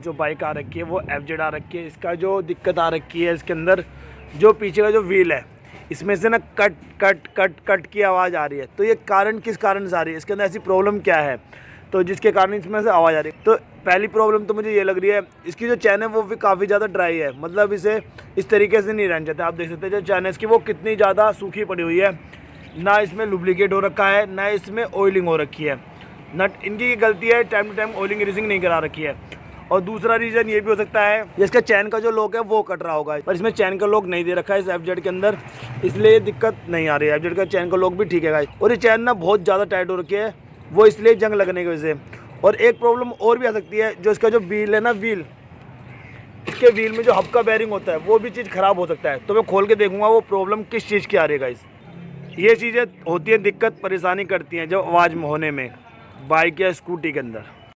जो बाइक आ रखी है वो FZ आ रखी है। इसका जो दिक्कत आ रखी है, इसके अंदर जो पीछे का जो व्हील है इसमें से ना कट कट कट कट की आवाज़ आ रही है। तो ये कारण किस कारण से आ रही है, इसके अंदर ऐसी प्रॉब्लम क्या है तो जिसके कारण इसमें से आवाज़ आ रही है। तो पहली प्रॉब्लम तो मुझे ये लग रही है, इसकी जो चैन है वो भी काफ़ी ज़्यादा ड्राई है, मतलब इसे इस तरीके से नहीं रहना चाहते। आप देख सकते हैं जो चैन है इसकी वो कितनी ज़्यादा सूखी पड़ी हुई है, ना इसमें लुब्रिकेट हो रखा है ना इसमें ऑयलिंग हो रखी है। नट इनकी गलती है, time to time oiling greasing नहीं करा रखी है। और दूसरा रीज़न ये भी हो सकता है इसका चैन का जो लॉक है वो कट रहा होगा, पर इसमें चैन का लॉक नहीं दे रखा है इस FZ के अंदर, इसलिए ये दिक्कत नहीं आ रही है। FZ का चैन का लॉक भी ठीक है गाइस, और ये चैन ना बहुत ज़्यादा टाइट हो रखी है, वो इसलिए जंग लगने की वजह से। और एक प्रॉब्लम और भी आ सकती है, जो इसका जो व्हील है ना, इसके व्हील में जो हब का बेरिंग होता है वो भी चीज़ ख़राब हो सकता है। तो मैं खोल के देखूंगा वो प्रॉब्लम किस चीज़ की आ रही है गाइस। ये चीज़ें होती हैं, दिक्कत परेशानी करती हैं जब आवाज़ में होने में बाइक या स्कूटी के अंदर।